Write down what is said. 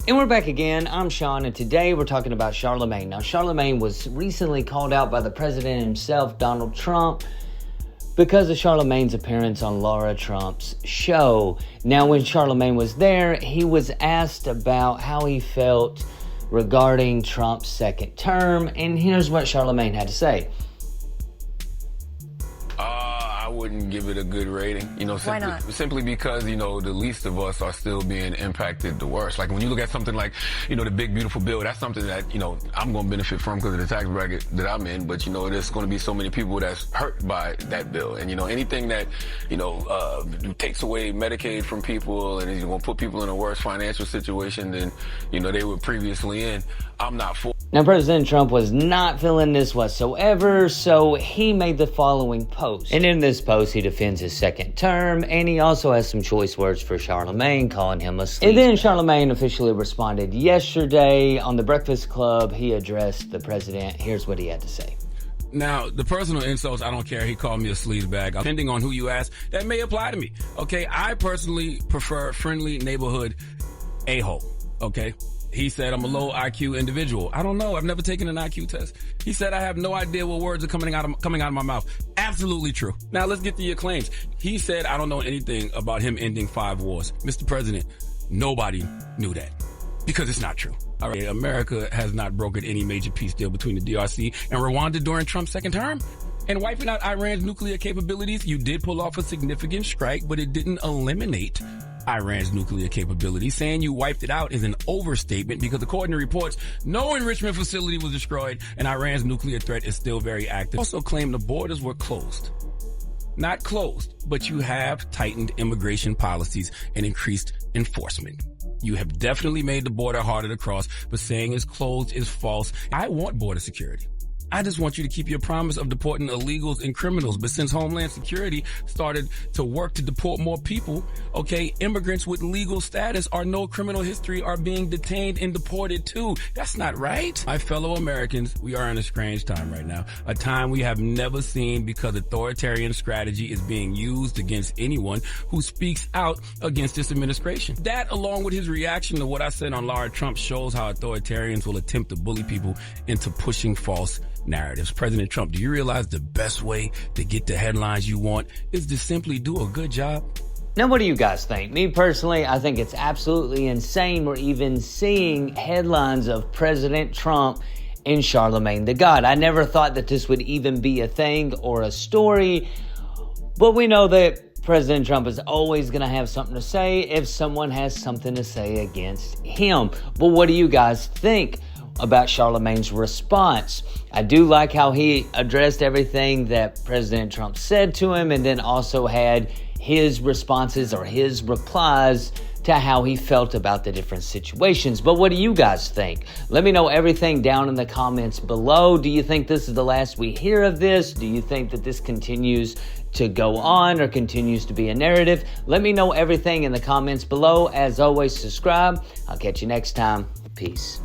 And we're back again. I'm Shawn, and today we're talking about Charlamagne. Now, Charlamagne was recently called out by the president himself, Donald Trump, because of Charlamagne's appearance on Laura Trump's show. Now, when Charlamagne was there, he was asked about how he felt regarding Trump's second term, and here's what Charlamagne had to say. I wouldn't give it a good rating, Why not? Simply because, the least of us are still being impacted the worst. Like when you look at something like, the big beautiful bill, that's something that, I'm going to benefit from because of the tax bracket that I'm in. But, there's going to be so many people that's hurt by that bill. And, anything that, takes away Medicaid from people and is going to put people in a worse financial situation than, they were previously in, I'm not for. Now, President Trump was not feeling this whatsoever, so he made the following post. And in this post, he defends his second term, and he also has some choice words for Charlamagne, calling him a sleazebag. And then Charlamagne officially responded yesterday on The Breakfast Club. He addressed the president. Here's what he had to say. Now, the personal insults, I don't care. He called me a sleazebag. Depending on who you ask, that may apply to me. Okay, I personally prefer friendly neighborhood a-hole. Okay? He said I'm a low IQ individual. I don't know. I've never taken an IQ test. He said I have no idea what words are coming out of my mouth. Absolutely true. Now let's get to your claims. He said I don't know anything about him ending 5 wars. Mr. President, nobody knew that because it's not true. All right, America has not brokered any major peace deal between the DRC and Rwanda during Trump's second term. And wiping out Iran's nuclear capabilities, you did pull off a significant strike, but it didn't eliminate Iran's nuclear capabilities. Saying you wiped it out is an overstatement because according to reports, no enrichment facility was destroyed and Iran's nuclear threat is still very active. Also claim the borders were closed. Not closed, but you have tightened immigration policies and increased enforcement. You have definitely made the border harder to cross, but saying it's closed is false. I want border security. I just want you to keep your promise of deporting illegals and criminals. But since Homeland Security started to work to deport more people, okay, immigrants with legal status or no criminal history are being detained and deported too. That's not right. My fellow Americans, we are in a strange time right now. A time we have never seen because authoritarian strategy is being used against anyone who speaks out against this administration. That, along with his reaction to what I said on Laura Trump, shows how authoritarians will attempt to bully people into pushing false narratives. President Trump, do you realize the best way to get the headlines you want is to simply do a good job? Now, what do you guys think? Me personally, I think it's absolutely insane we're even seeing headlines of President Trump and Charlamagne the God. I never thought that this would even be a thing or a story, but we know that President Trump is always going to have something to say if someone has something to say against him. But what do you guys think about Charlamagne's response? I do like how he addressed everything that President Trump said to him and then also had his responses or his replies to how he felt about the different situations. But what do you guys think? Let me know everything down in the comments below. Do you think this is the last we hear of this? Do you think that this continues to go on or continues to be a narrative? Let me know everything in the comments below. As always, subscribe. I'll catch you next time. Peace.